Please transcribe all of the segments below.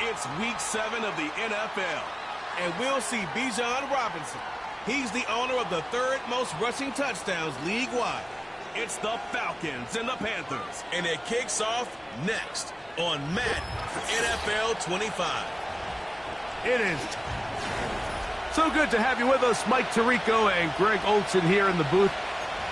It's week 7 of the NFL, and we'll see Bijan Robinson. He's the owner of the 3rd most rushing touchdowns league-wide. It's the Falcons and the Panthers, and it kicks off next on Madden NFL 25. It is so good to have you with us, Mike Tirico and Greg Olson here in the booth.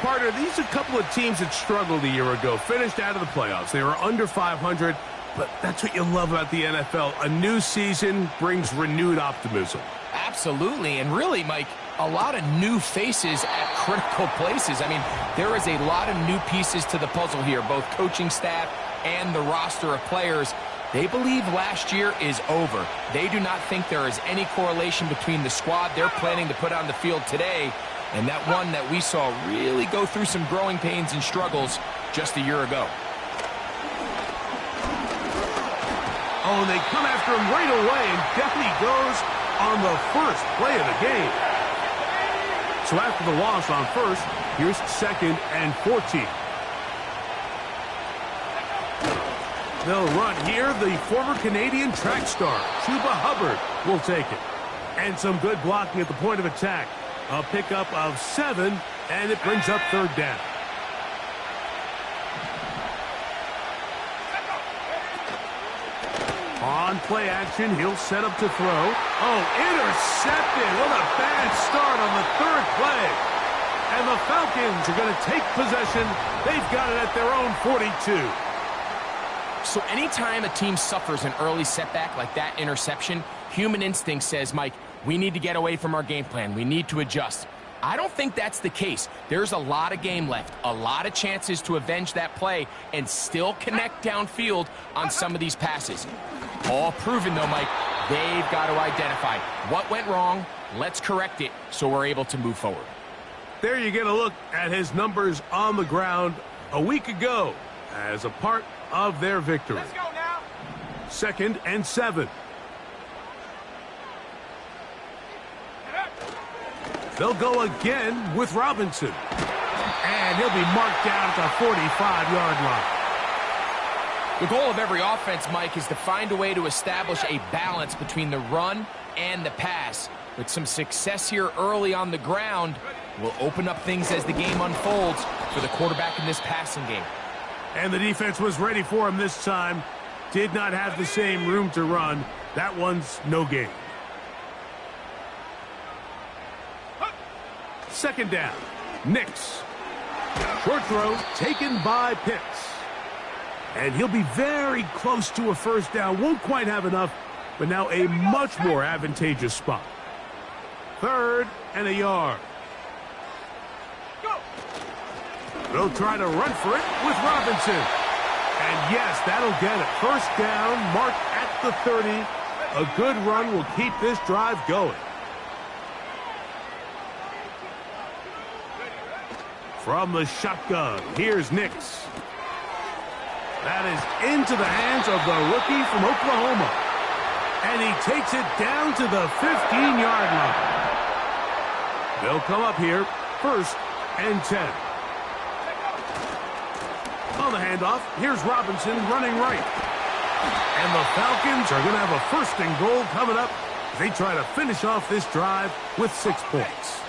Partner, these are a couple of teams that struggled a year ago, finished out of the playoffs. They were under 500. But that's what you love about the NFL. A new season brings renewed optimism. Absolutely. And really, Mike, a lot of new faces at critical places. I mean, there is a lot of new pieces to the puzzle here, both coaching staff and the roster of players. They believe last year is over. They do not think there is any correlation between the squad they're planning to put on the field today and that one that we saw really go through some growing pains and struggles just a year ago. Oh, and they come after him right away, and down he goes on the first play of the game. So after the loss on first, here's 2nd and 14. They'll run here. The former Canadian track star, Chuba Hubbard, will take it. And some good blocking at the point of attack. A pickup of 7, and it brings up 3rd down. On play action, he'll set up to throw. Oh, intercepted. What a bad start on the 3rd play. And the Falcons are going to take possession. They've got it at their own 42. So anytime a team suffers an early setback like that interception, human instinct says, Mike, we need to get away from our game plan. We need to adjust. I don't think that's the case. There's a lot of game left, a lot of chances to avenge that play and still connect downfield on some of these passes. All proven, though, Mike, they've got to identify what went wrong, let's correct it so we're able to move forward. There you get a look at his numbers on the ground a week ago as a part of their victory. Let's go now. 2nd and 7. They'll go again with Robinson. And he'll be marked down at the 45-yard line. The goal of every offense, Mike, is to find a way to establish a balance between the run and the pass. With some success here early on the ground, will open up things as the game unfolds for the quarterback in this passing game. And the defense was ready for him this time. Did not have the same room to run. That one's no gain. 2nd down. Nix. Short throw taken by Pitts. And he'll be very close to a 1st down. Won't quite have enough, but now a much more advantageous spot. 3rd and a yard. They'll try to run for it with Robinson. And yes, that'll get it. 1st down, marked at the 30. A good run will keep this drive going. From the shotgun, here's Nix. That is into the hands of the rookie from Oklahoma. And he takes it down to the 15-yard line. They'll come up here, 1st and 10. On the handoff, here's Robinson running right. And the Falcons are going to have a 1st and goal coming up as they try to finish off this drive with 6 points.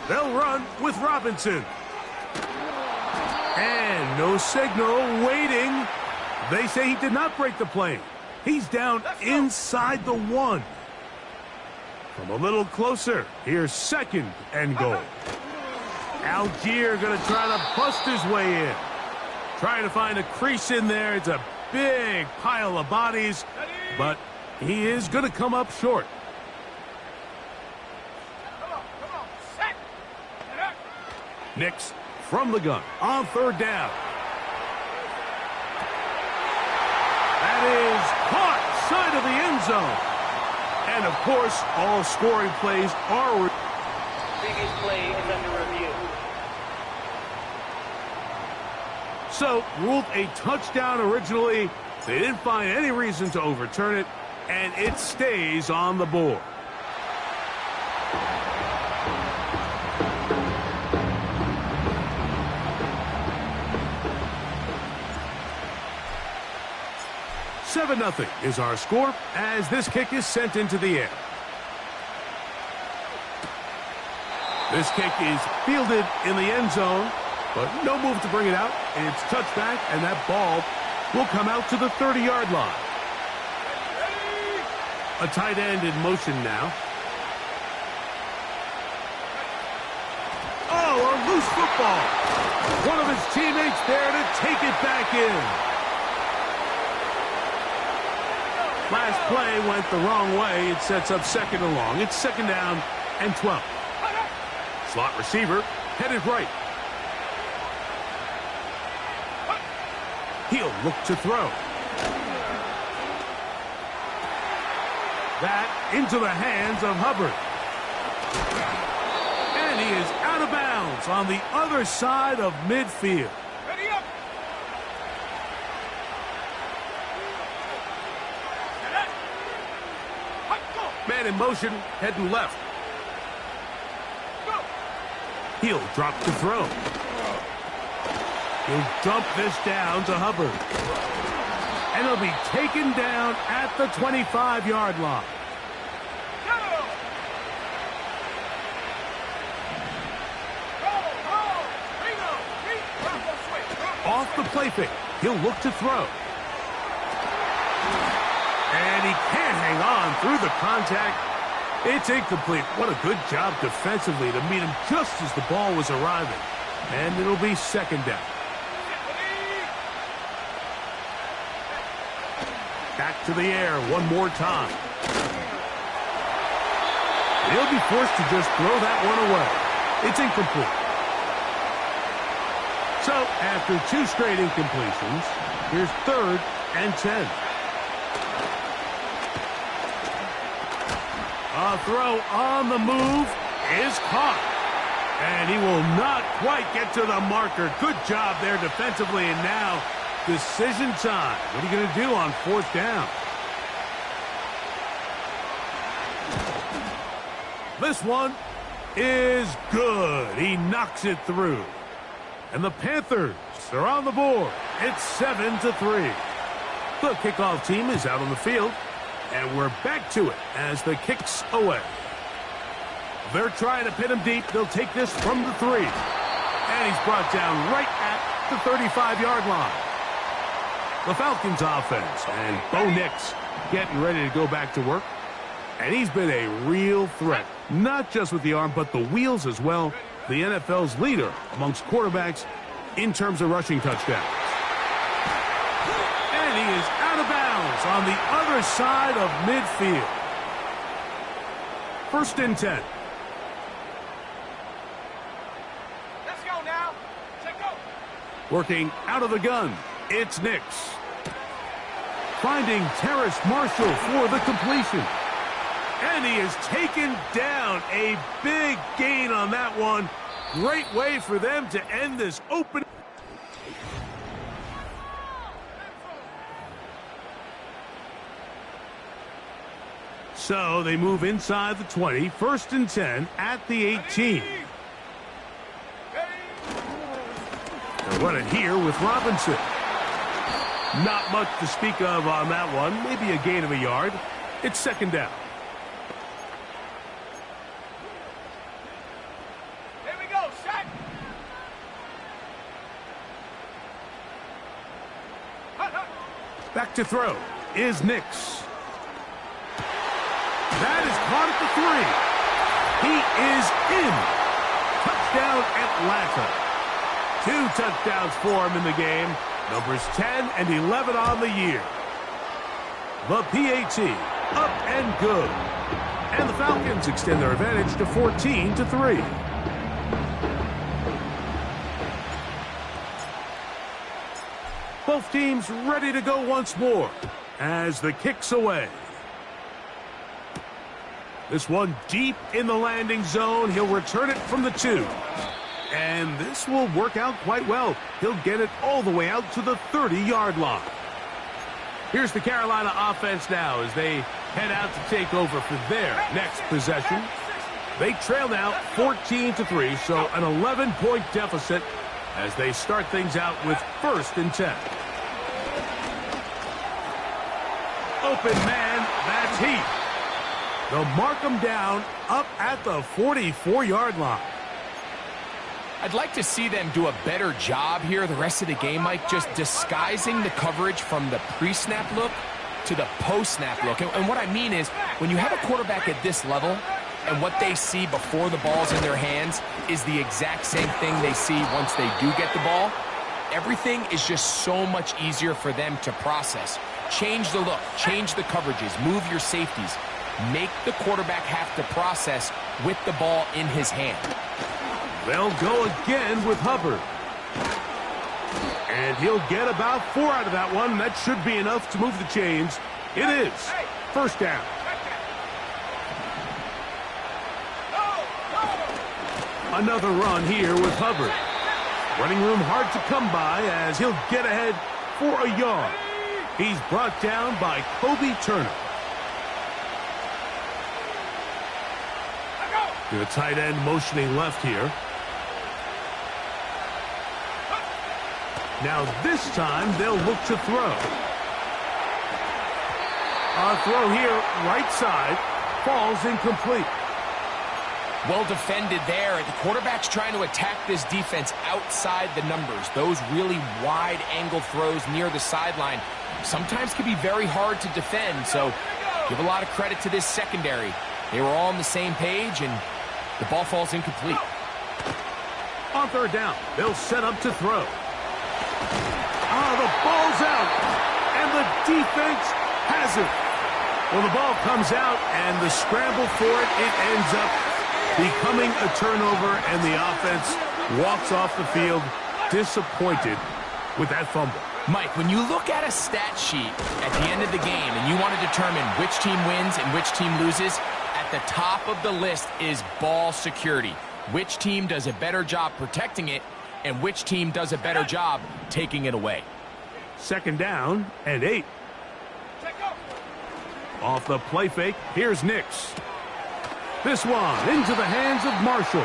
They'll run with Robinson. And no signal, waiting. They say he did not break the plane. He's down inside the 1. From a little closer, here's 2nd and goal. Algier going to try to bust his way in. Trying to find a crease in there. It's a big pile of bodies, but he is going to come up short. Nix from the gun on 3rd down. That is caught side of the end zone. And, of course, all scoring plays are... Previous play is under review. So, ruled a touchdown originally, They didn't find any reason to overturn it, and it stays on the board. "7-0 is our score as this kick is sent into the air. This kick is fielded in the end zone, but no move to bring it out. It's touched back, and that ball will come out to the 30-yard line. A tight end in motion now. Oh, a loose football. One of his teammates there to take it back in. Last play went the wrong way. It sets up 2nd and long. It's 2nd down and 12. Slot receiver headed right. He'll look to throw. That into the hands of Hubbard. And he is out of bounds on the other side of midfield. Ready up. Man in motion, heading left. He'll drop to throw. He'll dump this down to Hubbard. And he'll be taken down at the 25-yard line. Off the play fake. He'll look to throw. And he can't hang on through the contact. It's incomplete. What a good job defensively to meet him just as the ball was arriving. And it'll be 2nd down. Back to the air one more time. He'll be forced to just throw that one away. It's incomplete. So, after 2 straight incompletions, here's 3rd and 10. A throw on the move is caught. And he will not quite get to the marker. Good job there defensively, and now decision time. What are you going to do on 4th down? This one is good. He knocks it through. And the Panthers are on the board. It's 7-3. The kickoff team is out on the field. And we're back to it as the kick's away. They're trying to pin him deep. They'll take this from the 3. And he's brought down right at the 35-yard line. The Falcons offense and Bo Nix getting ready to go back to work. And he's been a real threat, not just with the arm, but the wheels as well. The NFL's leader amongst quarterbacks in terms of rushing touchdowns. And he is out of bounds on the other side of midfield. 1st and 10. Let's go now. Check go. Working out of the gun, it's Nix. Finding Terrace Marshall for the completion. And he is taken down. A big gain on that one. Great way for them to end this opening. So they move inside the 20. 1st and 10 at the 18. They'll run it here with Robinson. Not much to speak of on that one. Maybe a gain of a yard. It's 2nd down. Here we go, set. Back to throw is Nix. That is caught at the 3. He is in. Touchdown, Atlanta. 2 touchdowns for him in the game. Numbers 10 and 11 on the year. The PAT up and good. And the Falcons extend their advantage to 14-3. Both teams ready to go once more as the kick's away. This one deep in the landing zone. He'll return it from the 2. And this will work out quite well. He'll get it all the way out to the 30-yard line. Here's the Carolina offense now as they head out to take over for their next possession. They trail now 14-3, so an 11-point deficit as they start things out with 1st and 10. Open man, that's heat. They'll mark them down up at the 44-yard line. I'd like to see them do a better job here the rest of the game, Mike, just disguising the coverage from the pre-snap look to the post-snap look. And what I mean is, when you have a quarterback at this level, and what they see before the ball's in their hands is the exact same thing they see once they do get the ball, everything is just so much easier for them to process. Change the look, change the coverages, move your safeties. Make the quarterback have to process with the ball in his hand. They'll go again with Hubbard. And he'll get about 4 out of that one. That should be enough to move the chains. It is 1st down. Another run here with Hubbard. Running room hard to come by as he'll get ahead for a yard. He's brought down by Kobe Turner. The tight end motioning left here. Now this time they'll look to throw. A throw here, right side, falls incomplete. Well defended there. The quarterback's trying to attack this defense outside the numbers. Those really wide angle throws near the sideline sometimes can be very hard to defend. So give a lot of credit to this secondary. They were all on the same page, and the ball falls incomplete. On 3rd down, they'll set up to throw. The ball's out, and the defense has it. Well, the ball comes out, and the scramble for it ends up becoming a turnover, and the offense walks off the field disappointed with that fumble. Mike, when you look at a stat sheet at the end of the game and you want to determine which team wins and which team loses, at the top of the list is ball security. Which team does a better job protecting it, and which team does a better job taking it away. 2nd down and 8. Off the play fake, here's Nix. This one into the hands of Marshall.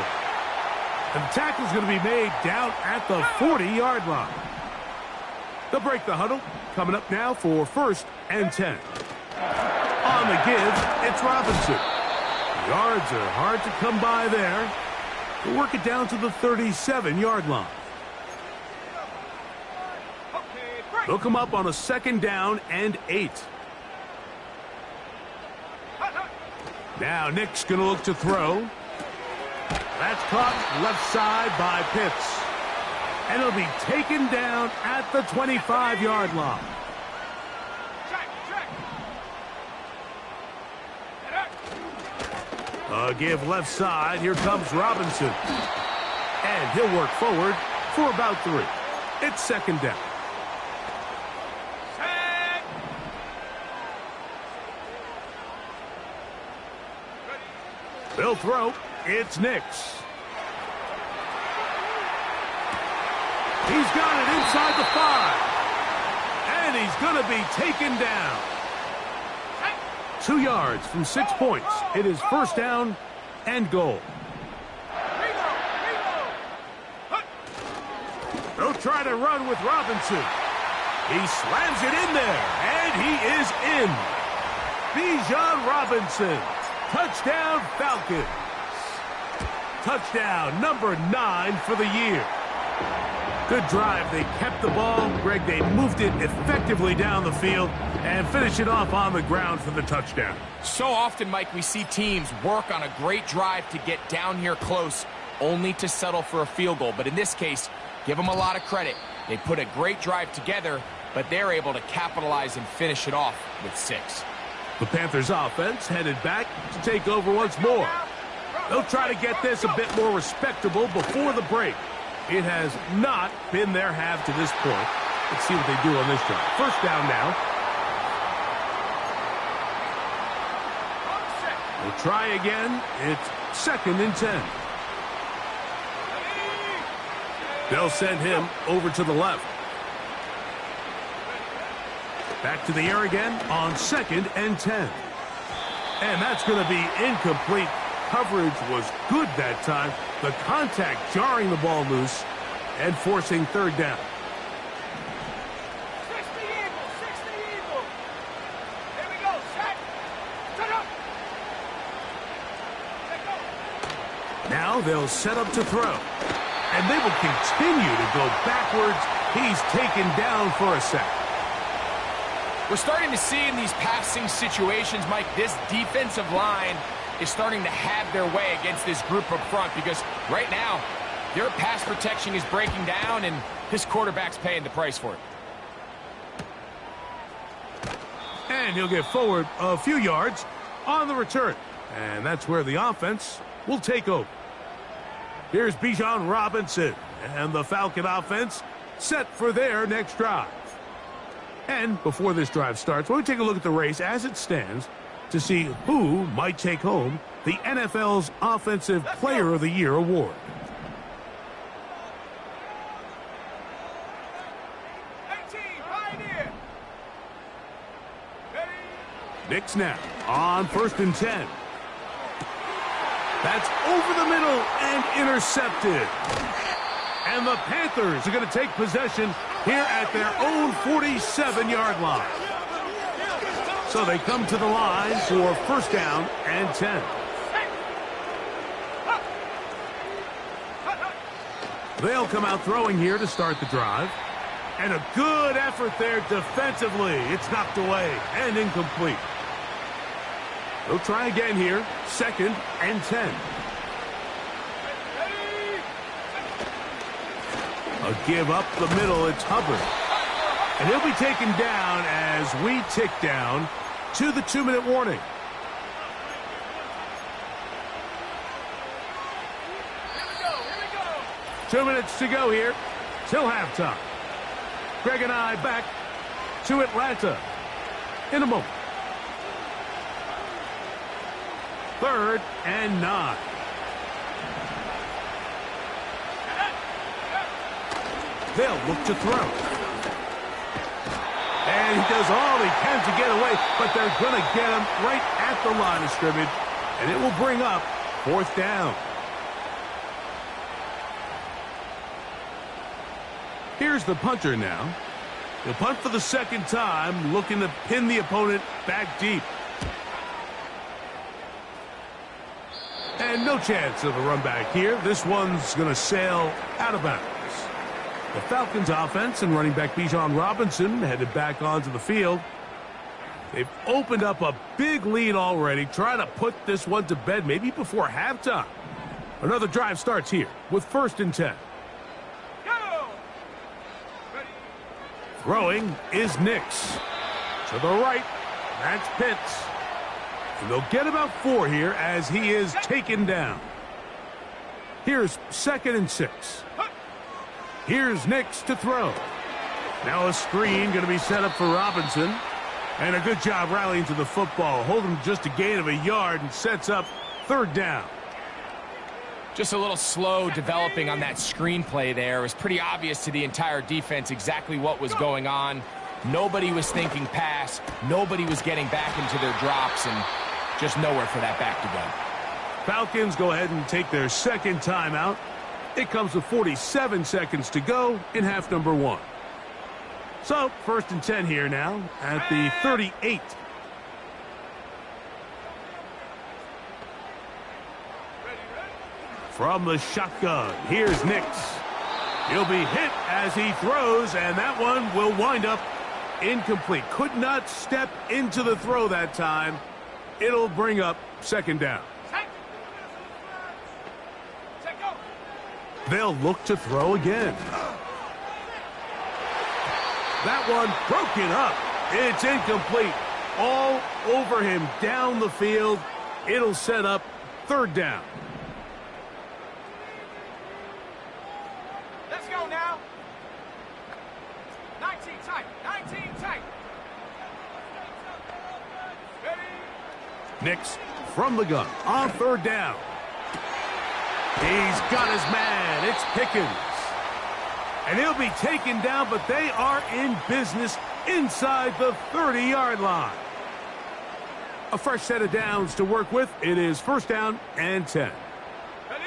And the tackle's going to be made down at the 40-yard line. They'll break the huddle. Coming up now for 1st and 10. On the give, it's Robinson. Yards are hard to come by there. They'll work it down to the 37-yard line. They'll come up on a 2nd down and 8. Now Nick's going to look to throw. That's caught left side by Pitts. And it'll be taken down at the 25-yard line. Give left side. Here comes Robinson. And he'll work forward for about 3. It's 2nd down. They'll throw. It's Nix. He's got it inside the 5. And he's going to be taken down. 2 yards from 6 points. It is 1st down and goal. They'll try to run with Robinson. He slams it in there, and he is in. Bijan Robinson. Touchdown, Falcons. Touchdown number 9 for the year. Good drive. They kept the ball. Greg, they moved it effectively down the field and finished it off on the ground for the touchdown. So often, Mike, we see teams work on a great drive to get down here close, only to settle for a field goal. But in this case, give them a lot of credit. They put a great drive together, but they're able to capitalize and finish it off with 6. The Panthers offense headed back to take over once more. They'll try to get this a bit more respectable before the break. It has not been their half to this point. Let's see what they do on this drive. 1st down now. They'll try again. It's 2nd and 10. They'll send him over to the left. Back to the air again on 2nd and 10. And that's going to be incomplete. Coverage was good that time. The contact jarring the ball loose and forcing 3rd down. 60 Eagles, 60 Eagles. Here we go, set. Set up. Let go. Now they'll set up to throw. And they will continue to go backwards. He's taken down for a sack. We're starting to see in these passing situations, Mike, this defensive line is starting to have their way against this group up front because right now, their pass protection is breaking down and this quarterback's paying the price for it. And he'll get forward a few yards on the return. And that's where the offense will take over. Here's Bijan Robinson and the Falcon offense set for their next drive. And before this drive starts, we'll take a look at the race as it stands to see who might take home the NFL's Offensive Player of the Year award. 18, Pioneer. Ready? Nick snap on 1st and 10. That's over the middle and intercepted. And the Panthers are going to take possession here at their own 47-yard line. So they come to the line for 1st down and 10. They'll come out throwing here to start the drive. And a good effort there defensively. It's knocked away and incomplete. They'll try again here. 2nd and 10. A give up the middle. It's Hubbard. And he'll be taken down as we tick down to the 2-minute warning. Here we go. 2 minutes to go here till halftime. Greg and I back to Atlanta in a moment. 3rd and 9. They'll look to throw. And he does all he can to get away, but they're going to get him right at the line of scrimmage, and it will bring up 4th down. Here's the punter now. He'll punt for the 2nd time, looking to pin the opponent back deep. And no chance of a run back here. This one's going to sail out of bounds. The Falcons offense and running back Bijan Robinson headed back onto the field. They've opened up a big lead already, trying to put this one to bed maybe before halftime. Another drive starts here with 1st and 10. Go! Ready? Throwing is Nix. To the right, that's Pitts. And they'll get about 4 here as he is taken down. Here's 2nd and 6. Here's Nix to throw. Now a screen going to be set up for Robinson. And a good job rallying to the football. Holding just a gain of a yard and sets up 3rd down. Just a little slow developing on that screenplay there. It was pretty obvious to the entire defense exactly what was going on. Nobody was thinking pass. Nobody was getting back into their drops, and just nowhere for that back to go. Falcons go ahead and take their 2nd timeout. It comes with 47 seconds to go in half number 1. So, 1st and 10 here now at the 38. From the shotgun, here's Nix. He'll be hit as he throws, and that one will wind up incomplete. Could not step into the throw that time. It'll bring up 2nd down. They'll look to throw again. That one broken up. It's incomplete. All over him down the field. It'll set up 3rd down. Let's go now. 19 tight. 19 tight. Ready? Nix from the gun on 3rd down. He's got his man. It's Pickens. And he'll be taken down, but they are in business inside the 30-yard line. A fresh set of downs to work with. It is first down and 10. Ready?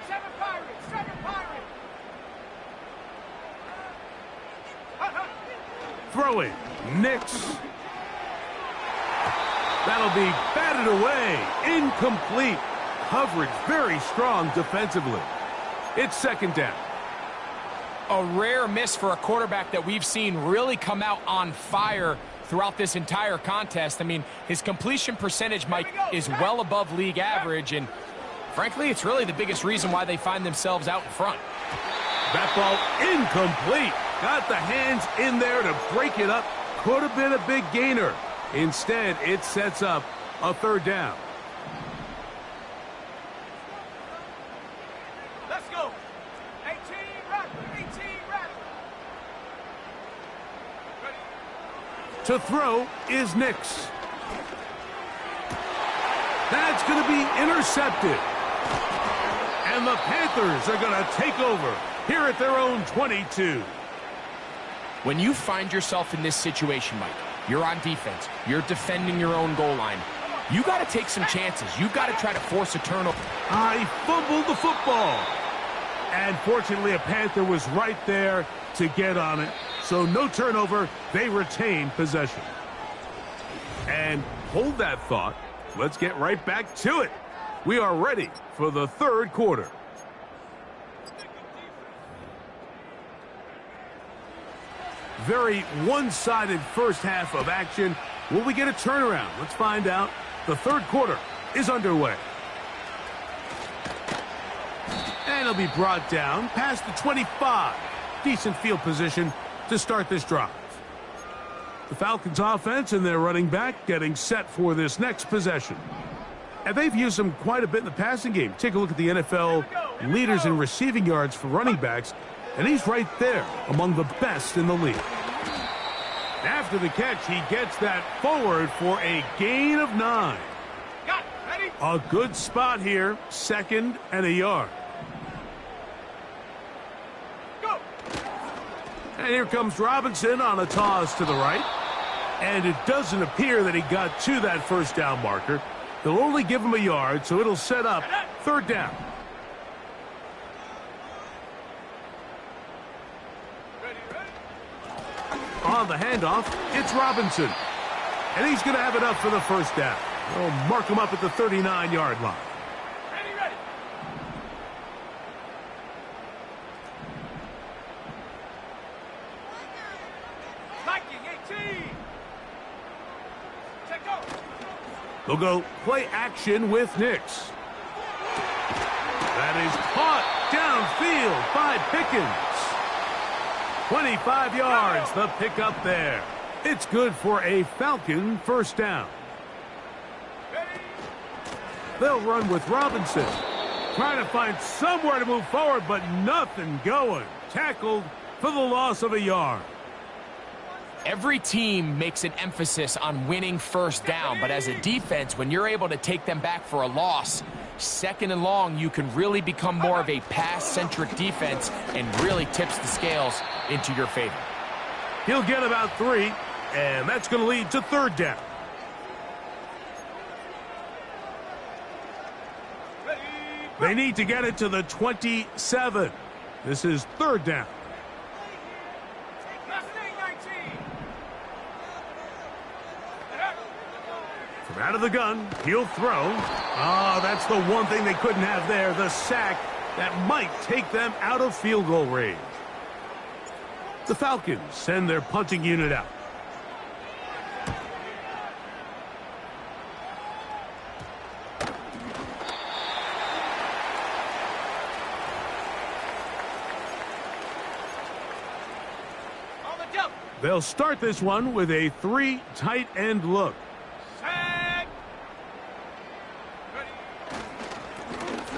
Seven Pirates! Seven Pirates! Throwing. Nix. That'll be batted away. Incomplete. Coverage very strong defensively. It's second down. A rare miss for a quarterback that we've seen really come out on fire throughout this entire contest. I mean, his completion percentage, Mike, is well above league average, and frankly, it's really the biggest reason why they find themselves out in front. That ball incomplete. Got the hands in there to break it up. Could have been a big gainer. Instead, it sets up a third down. Let's go! 18 Rattler! 18 Rattler! To throw is Nix. That's going to be intercepted. And the Panthers are going to take over here at their own 22. When you find yourself in this situation, Mike, you're on defense, you're defending your own goal line, you got to take some chances. You got to try to force a turnover. I fumbled the football. And fortunately, a Panther was right there to get on it. So no turnover. They retain possession. And hold that thought. Let's get right back to it. We are ready for the third quarter. Very one-sided first half of action. Will we get a turnaround? Let's find out. The third quarter is underway. And he'll be brought down past the 25. Decent field position to start this drive. The Falcons offense and their running back getting set for this next possession. And they've used him quite a bit in the passing game. Take a look at the NFL leaders in receiving yards for running backs, and he's right there among the best in the league. After the catch, he gets that forward for a gain of 9. A good spot here, second and a yard. Go! And here comes Robinson on a toss to the right. And it doesn't appear that he got to that first down marker. They'll only give him a yard, so it'll set up third down. On the handoff, it's Robinson. And he's going to have enough for the first down. They'll mark him up at the 39-yard line. Ready! Liking 18! Check go! They'll go play action with Nix. That is caught downfield by Pickens. 25 yards, the pickup there. It's good for a Falcon first down. They'll run with Robinson. Trying to find somewhere to move forward, but nothing going. Tackled for the loss of a yard. Every team makes an emphasis on winning first down, but as a defense, when you're able to take them back for a loss, second and long, you can really become more of a pass-centric defense and really tips the scales into your favor. He'll get about 3, and that's going to lead to third down. They need to get it to the 27. This is third down. From out of the gun, he'll throw. Oh, that's the one thing they couldn't have there, the sack that might take them out of field goal range. The Falcons send their punting unit out. They'll start this one with a 3 tight end look. Set.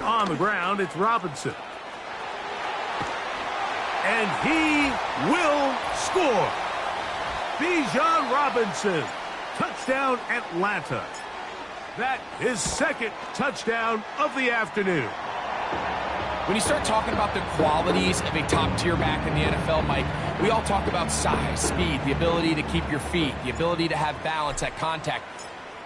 On the ground, it's Robinson. And he will score. Bijan Robinson. Touchdown, Atlanta. That is second touchdown of the afternoon. When you start talking about the qualities of a top-tier back in the NFL, Mike, we all talk about size, speed, the ability to keep your feet, the ability to have balance at contact.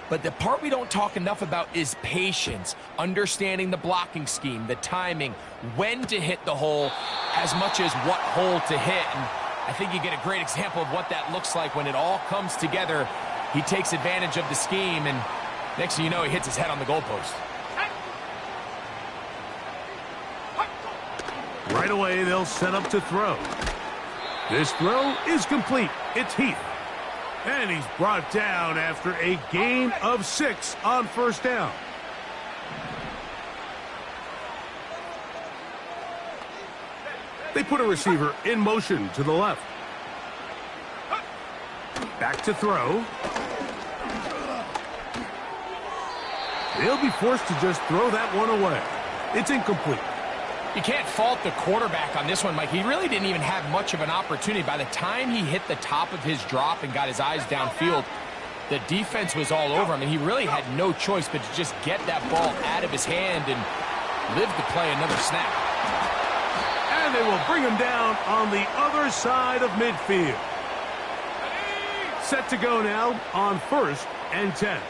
But the part we don't talk enough about is patience, understanding the blocking scheme, the timing, when to hit the hole, as much as what hole to hit. And I think you get a great example of what that looks like when it all comes together. He takes advantage of the scheme, and next thing you know, he hits his head on the goalpost. Right away, they'll set up to throw. This throw is complete. It's Heath. And he's brought down after a gain of 6 on first down. They put a receiver in motion to the left. Back to throw. They'll be forced to just throw that one away. It's incomplete. You can't fault the quarterback on this one, Mike. He really didn't even have much of an opportunity. By the time he hit the top of his drop and got his eyes downfield, the defense was all over him, and he really had no choice but to just get that ball out of his hand and live to play another snap. And they will bring him down on the other side of midfield. Set to go now on 1st and 10.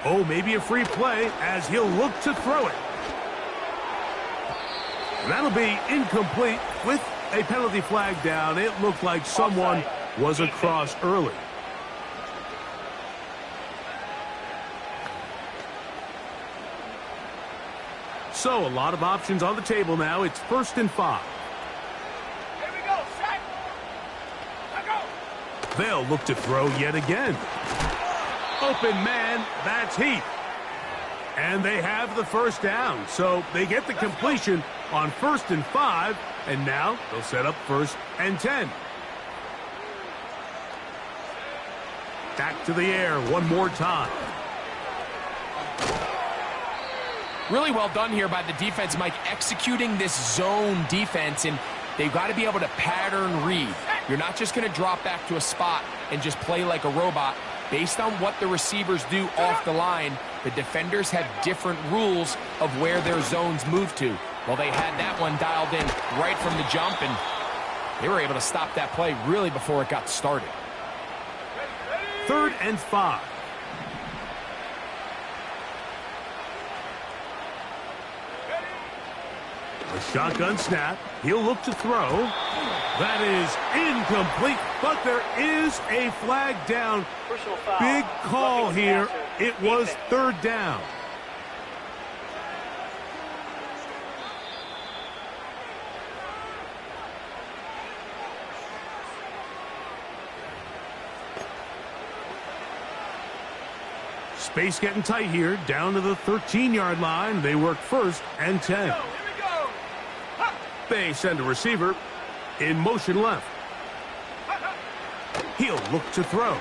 Oh, maybe a free play as he'll look to throw it. That'll be incomplete with a penalty flag down. It looked like someone was across early. So a lot of options on the table now. It's 1st and 5. Here we go, set. Let go. They'll look to throw yet again. Open man, that's Heath. And they have the first down, so they get the completion on 1st and 5, and now they'll set up 1st and 10. Back to the air one more time. Really well done here by the defense, Mike, executing this zone defense, and they've got to be able to pattern read. You're not just going to drop back to a spot and just play like a robot. Based on what the receivers do off the line, the defenders have different rules of where their zones move to. Well, they had that one dialed in right from the jump, and they were able to stop that play really before it got started. 3rd and 5. A shotgun snap. He'll look to throw. That is incomplete, but there is a flag down. Big call here. It was 3rd down. Space getting tight here. Down to the 13-yard line. They work 1st and 10. They send a receiver in motion left. He'll look to throw.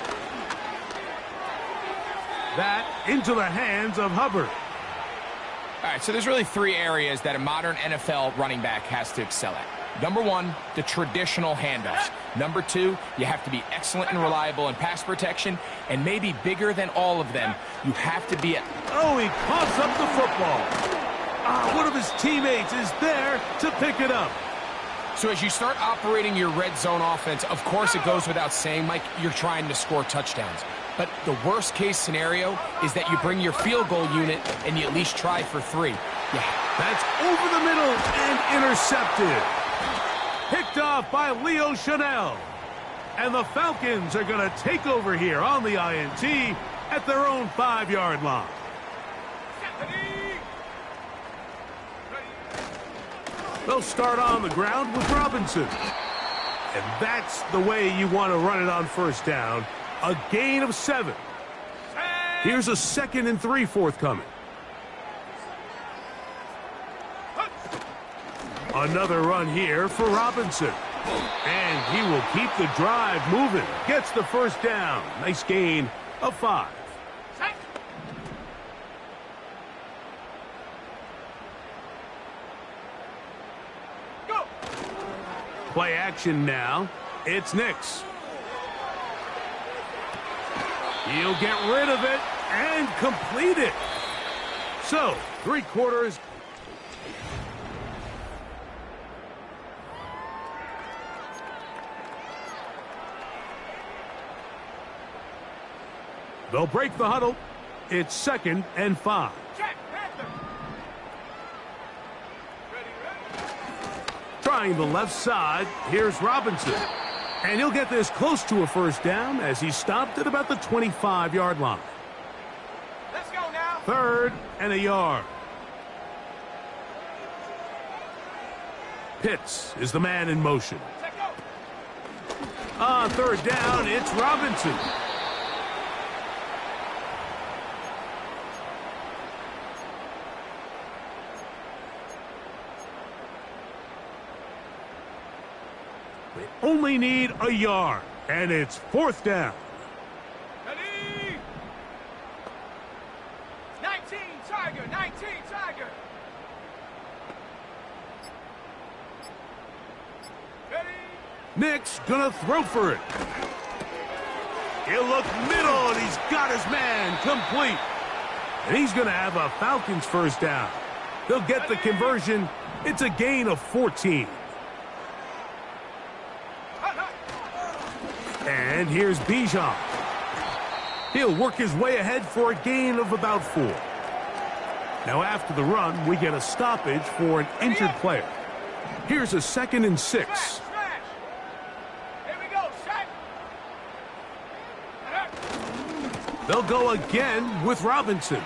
That into the hands of Hubbard. All right, so there's really 3 areas that a modern NFL running back has to excel at. Number 1, the traditional handoffs. Number 2, you have to be excellent and reliable in pass protection. And maybe bigger than all of them, you have to be Oh, he coughs up the football. One of his teammates is there to pick it up. So as you start operating your red zone offense, of course it goes without saying, Mike, you're trying to score touchdowns. But the worst case scenario is that you bring your field goal unit and you at least try for 3. Yeah. That's over the middle and intercepted. Picked off by Leo Chanel. And the Falcons are going to take over here on the INT at their own 5-yard line. They'll start on the ground with Robinson. And that's the way you want to run it on 1st down. A gain of 7. Here's a 2nd and 3 forthcoming. Another run here for Robinson. And he will keep the drive moving. Gets the first down. Nice gain of 5. Play action now. It's Nix. He'll get rid of it and complete it. So, 3 quarters. They'll break the huddle. It's 2nd and 5. Check, Panther. Trying the left side, here's Robinson. And he'll get this close to a first down as he stopped at about the 25-yard line. Let's go now. 3rd and a yard. Pitts is the man in motion. Check go. On 3rd down, it's Robinson. They only need a yard, and it's 4th down. Ready. 19 Tiger. 19 Tiger. Ready. Nick's gonna throw for it. He'll look middle, and he's got his man complete. And he's gonna have a Falcons first down. They'll get the conversion. It's a gain of 14. And here's Bijan. He'll work his way ahead for a gain of about 4. Now after the run, we get a stoppage for an injured player. Here's a 2nd and 6. Smash. Here we go. Set. They'll go again with Robinson.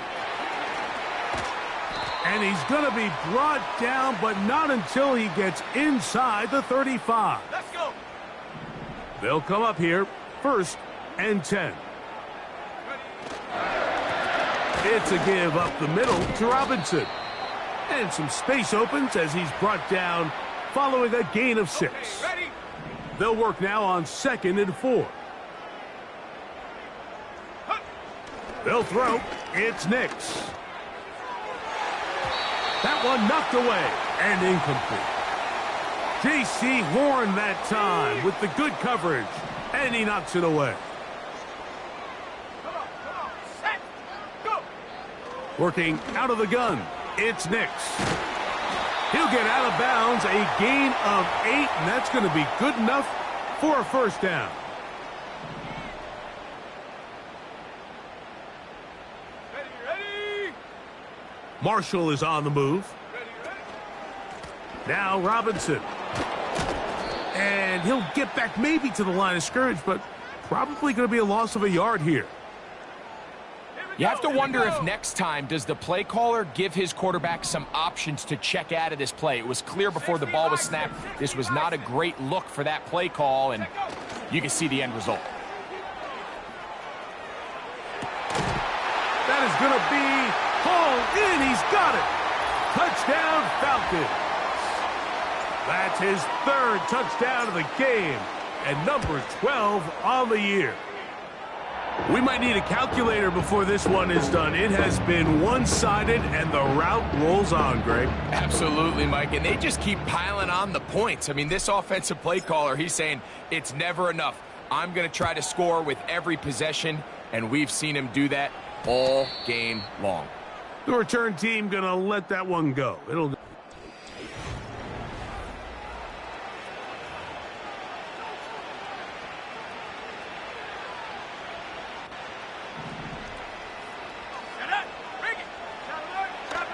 And he's going to be brought down, but not until he gets inside the 35. Let's go. They'll come up here, 1st and 10. It's a give up the middle to Robinson. And some space opens as he's brought down following a gain of 6. Okay, ready. They'll work now on 2nd and 4. They'll throw. It's Nix. That one knocked away and incomplete. J.C. Horn that time with the good coverage, and he knocks it away. Come on. Set. Go. Working out of the gun, it's Nix. He'll get out of bounds, a gain of 8, and that's going to be good enough for a first down. Ready. Marshall is on the move. Ready. Now Robinson. And he'll get back maybe to the line of scrimmage, but probably going to be a loss of a yard here. You have to wonder if next time does the play caller give his quarterback some options to check out of this play. It was clear before the ball was snapped. This was not a great look for that play call, and you can see the end result. That is going to be hauled in. He's got it. Touchdown, Falcons. That's his 3rd touchdown of the game and number 12 on the year. We might need a calculator before this one is done. It has been one-sided, and the route rolls on, Greg. Absolutely, Mike, and they just keep piling on the points. I mean, this offensive play caller, he's saying it's never enough. I'm going to try to score with every possession, and we've seen him do that all game long. The return team going to let that one go. It'll.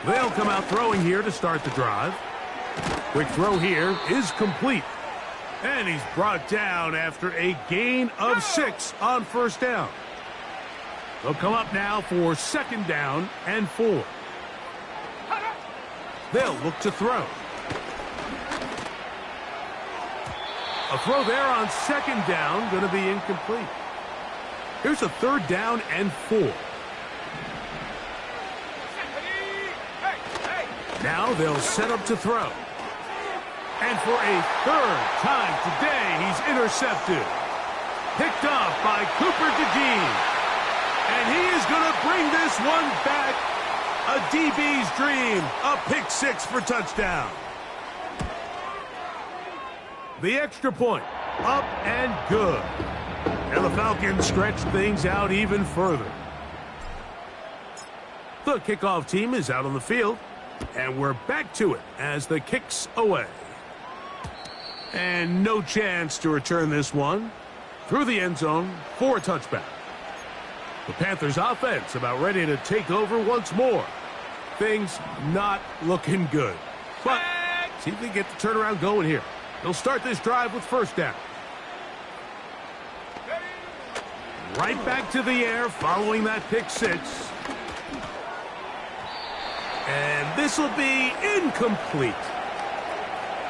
They'll come out throwing here to start the drive. Quick throw here is complete. And he's brought down after a gain of 6 on first down. They'll come up now for 2nd down and 4. They'll look to throw. A throw there on 2nd down, going to be incomplete. Here's a 3rd down and 4. Now they'll set up to throw. And for a 3rd time today, he's intercepted. Picked off by Cooper DeJean. And he is going to bring this one back. A DB's dream. A pick 6 for touchdown. The extra point. Up and good. And the Falcons stretch things out even further. The kickoff team is out on the field, and we're back to it as the kick's away. And no chance to return this one through the end zone for a touchback. The Panthers offense about ready to take over once more. Things not looking good. But see if they get the turnaround going here. They'll start this drive with first down. Right back to the air following that pick six. And this will be incomplete.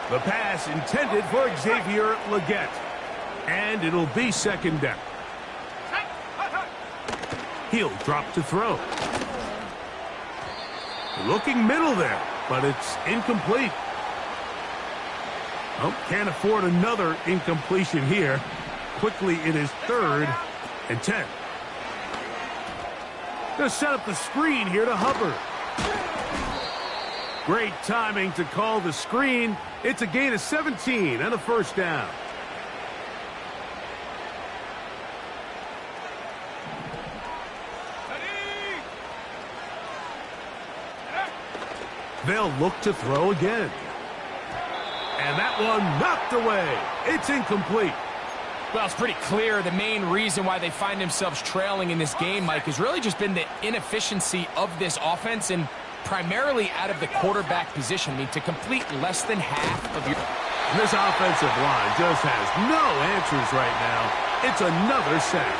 The pass intended for Xavier Legette. And it'll be second down. He'll drop to throw. Looking middle there, but it's incomplete. Oh, can't afford another incompletion here. Quickly, it is 3rd and 10. Gonna set up the screen here to Hubbard. Great timing to call the screen. It's a gain of 17 and a first down. They'll look to throw again. And that one knocked away. It's incomplete. Well, it's pretty clear the main reason why they find themselves trailing in this game, Mike, has really just been the inefficiency of this offense and primarily out of the quarterback position. I mean, to complete less than half of your... This offensive line just has no answers right now. It's another sack.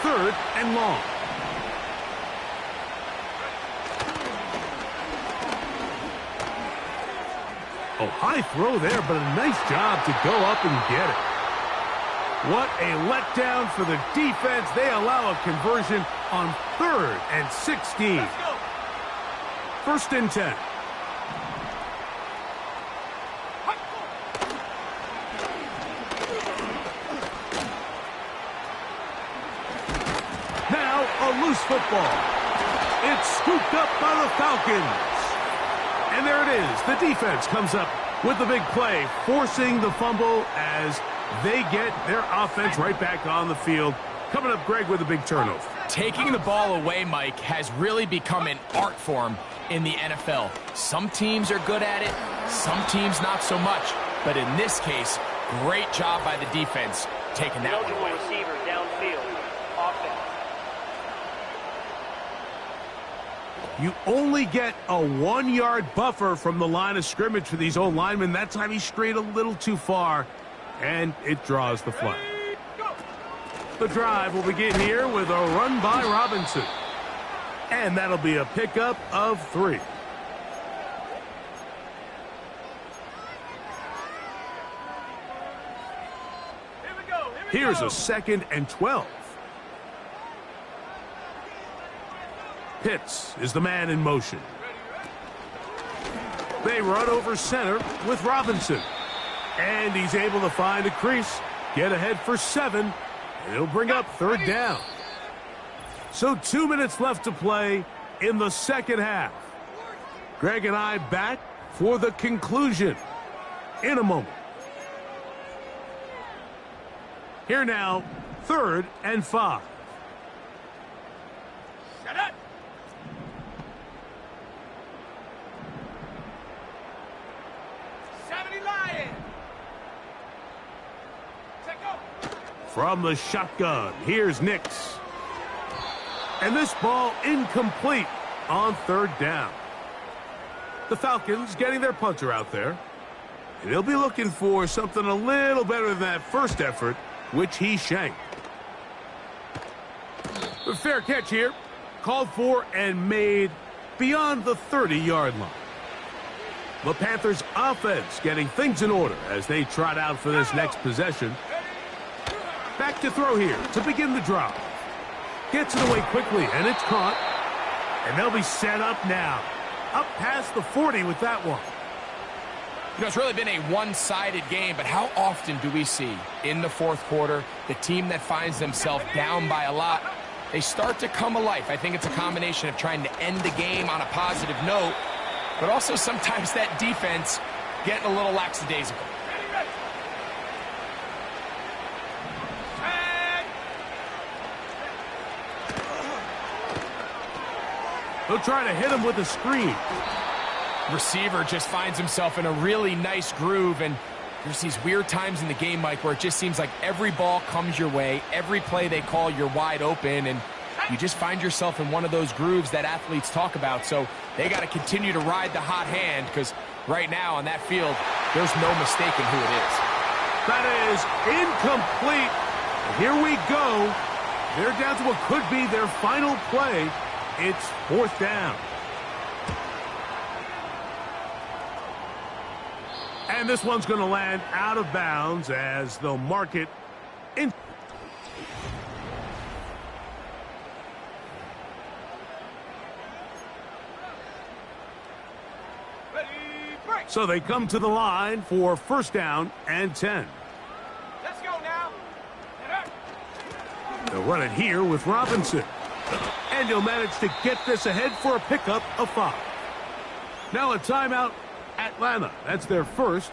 3rd and long. Oh, high throw there, but a nice job to go up and get it. What a letdown for the defense. They allow a conversion on 3rd and 16. 1st and 10. Now a loose football. It's scooped up by the Falcons. And there it is. The defense comes up with the big play, forcing the fumble as they get their offense right back on the field. Coming up, Greg, with a big turnover. Taking the ball away, Mike, has really become an art form in the NFL. Some teams are good at it, some teams not so much. But in this case, great job by the defense taking that one away. Receiver downfield. Offense. You only get a 1-yard buffer from the line of scrimmage for these old linemen. That time he strayed a little too far, and it draws the flag. The drive will begin here with a run by Robinson. And that'll be a pickup of 3. Here's a 2nd and 12. Pitts is the man in motion. They run over center with Robinson. And he's able to find a crease, get ahead for 7, and it'll bring up 3rd down. So 2 minutes left to play in the second half. Greg and I back for the conclusion in a moment. Here now, 3rd and 5. Shut up! From the shotgun, here's Nix. And this ball incomplete on 3rd down. The Falcons getting their punter out there. And he'll be looking for something a little better than that first effort, which he shanked. A fair catch here. Called for and made beyond the 30-yard line. The Panthers offense getting things in order as they trot out for this next possession. Back to throw here to begin the drive. Gets it away quickly, and it's caught. And they'll be set up now. Up past the 40 with that one. You know, it's really been a one-sided game, but how often do we see in the 4th quarter the team that finds themselves down by a lot, they start to come alive? I think it's a combination of trying to end the game on a positive note, but also sometimes that defense getting a little lackadaisical. They'll try to hit him with a screen. Receiver just finds himself in a really nice groove, and there's these weird times in the game, Mike, where it just seems like every ball comes your way, every play they call, you're wide open, and you just find yourself in one of those grooves that athletes talk about. So they got to continue to ride the hot hand, because right now on that field, there's no mistaking who it is. That is incomplete. And here we go. They're down to what could be their final play. It's 4th down. And this one's going to land out of bounds as they'll mark it in. Ready, break. So they come to the line for 1st down and 10. Let's go now. They'll run it here with Robinson. And he'll manage to get this ahead for a pickup of 5. Now a timeout, Atlanta. That's their first.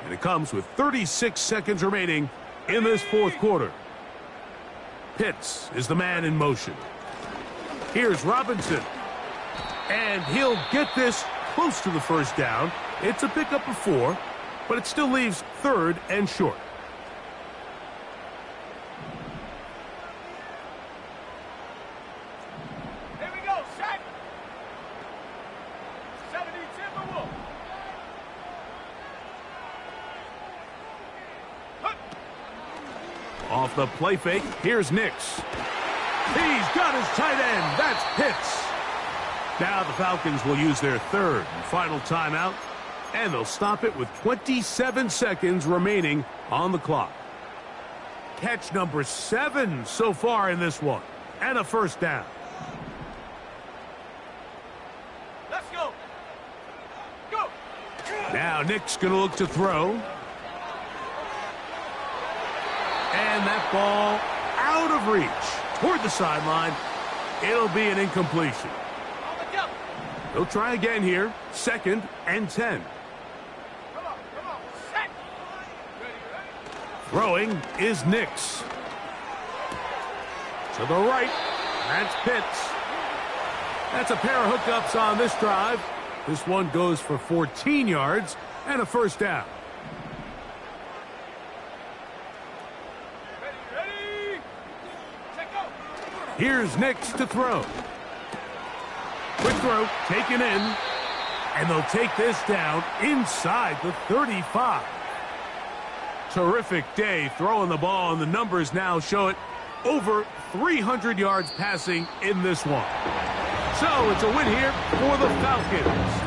And it comes with 36 seconds remaining in this 4th quarter. Pitts is the man in motion. Here's Robinson. And he'll get this close to the 1st down. It's a pickup of 4, but it still leaves 3rd and short. Here we go, set. 70 Timberwolves. Off the play fake, here's Nix. He's got his tight end. That's Pitts. Now the Falcons will use their 3rd and final timeout, and they'll stop it with 27 seconds remaining on the clock. Catch number 7 so far in this one, and a 1st down. Let's go. Go. Now Nick's going to look to throw. And that ball out of reach toward the sideline. It'll be an incompletion. On the double. They'll try again here. 2nd and 10. Come on, set. Ready. Throwing is Nix. To the right. That's Pitts. That's a pair of hookups on this drive. This one goes for 14 yards and a 1st down. Ready. Set, go. Here's Nix to throw. Quick throw, taken in. And they'll take this down inside the 35. Terrific day throwing the ball, and the numbers now show it. Over 300 yards passing in this one. So it's a win here for the Falcons.